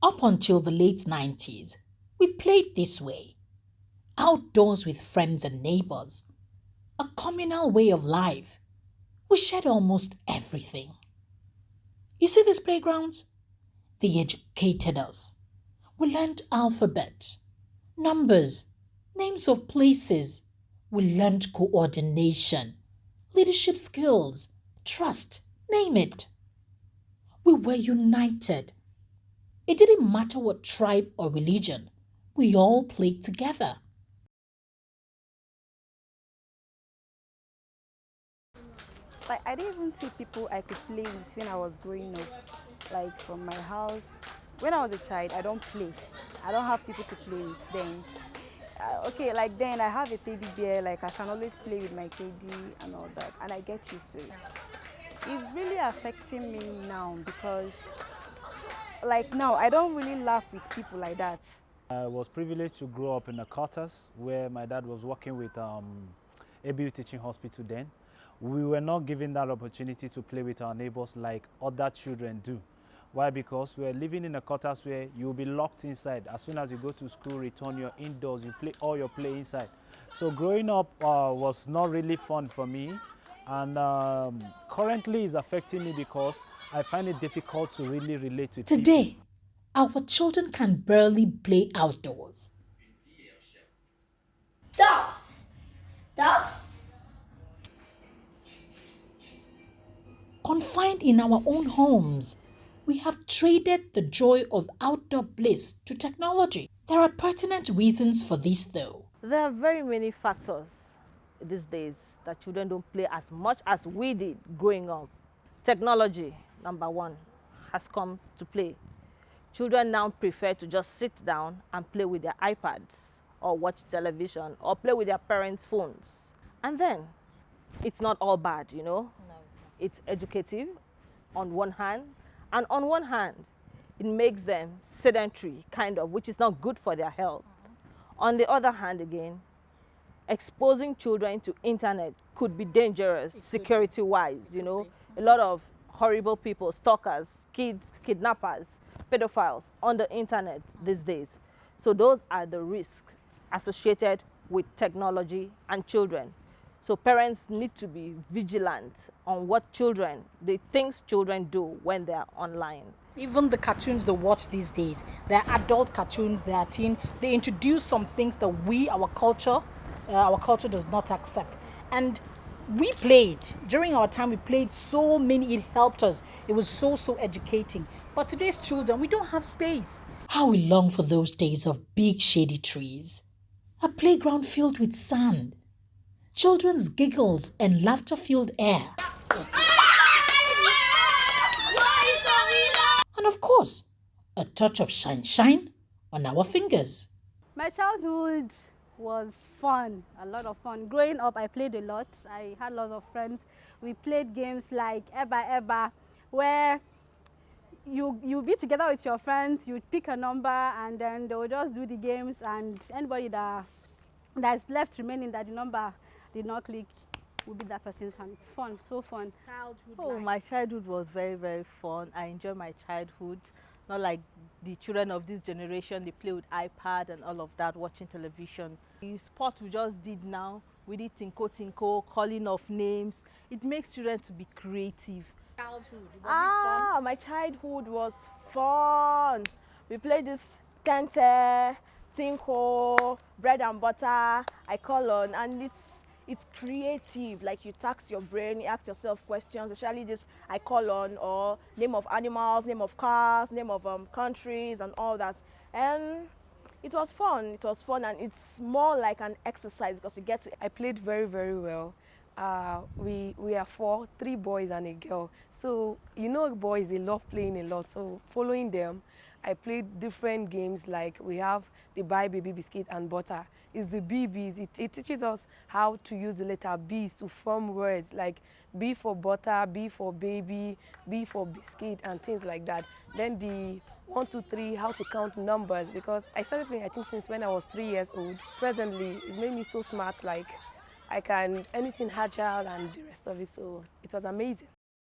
Up until the late 90s, we played this way, outdoors with friends and neighbors, a communal way of life. We shared almost everything. You see these playgrounds? They educated us. We learned alphabets, numbers, names of places. We learned coordination, leadership skills, trust, name it. We were united. It didn't matter what tribe or religion. We all played together. Like I didn't even see people I could play with when I was growing up. Like from my house. When I was a child, I don't play. I don't have people to play with then. Okay, like then I have a teddy bear, like I can always play with my teddy and all that, and I get used to it. It's really affecting me now because, like now, I don't really laugh with people like that. I was privileged to grow up in a quarters where my dad was working with ABU Teaching Hospital then. We were not given that opportunity to play with our neighbors like other children do. Why? Because we're living in a quarters where you'll be locked inside. As soon as you go to school, return, you're indoors, you play all your play inside. So growing up was not really fun for me, and currently is affecting me because I find it difficult to really relate with people. Today, our children can barely play outdoors. Doves. Doves. Confined in our own homes, we have traded the joy of outdoor bliss to technology. There are pertinent reasons for this, though. There are very many factors these days that children don't play as much as we did growing up. Technology, number one, has come to play. Children now prefer to just sit down and play with their iPads or watch television or play with their parents' phones. And then it's not all bad, you know. No. It's educative on one hand, and on one hand, it makes them sedentary, kind of, which is not good for their health. On the other hand, again, exposing children to internet could be dangerous security-wise, you know. A lot of horrible people, stalkers, kids, kidnappers, pedophiles on the internet these days. So those are the risks associated with technology and children. So parents need to be vigilant on what children, the things children do when they are online. Even the cartoons they watch these days, they're adult cartoons, they are teen, they introduce some things that our culture does not accept. And we played, during our time we played so many, it helped us. It was so educating. But today's children, we don't have space. How we long for those days of big shady trees, a playground filled with sand, children's giggles and laughter-filled air. And of course, a touch of shine on our fingers. My childhood was fun, a lot of fun. Growing up, I played a lot. I had lots of friends. We played games like Eba, where you be together with your friends, you pick a number, and then they will just do the games, and anybody that's left remaining that the number did not click will be that person's hand. It's fun, so fun. Oh, my childhood was very fun. I enjoy my childhood. Not like the children of this generation, they play with iPad and all of that, watching television. The sport we just did now, we did tinko, calling of names. It makes children to be creative. Childhood, was it fun? My childhood was fun. We played this tente, tinko, bread and butter, I call on, and it's creative. Like you tax your brain, you ask yourself questions, especially this I call on, or name of animals, name of cars, name of countries and all that. And it was fun. It was fun, and it's more like an exercise because you get to. I played very well. We are three boys and a girl. So you know, boys, they love playing a lot. So following them, I played different games. Like we have the buy baby biscuit and butter. It's the BBs. It teaches us how to use the letter B's to form words like B for butter, B for baby, B for biscuit, and things like that. Then the 1, 2, 3, how to count numbers, because I started playing, I think, since when I was 3 years old. Presently, it made me so smart, like I can anything agile and the rest of it. So it was amazing.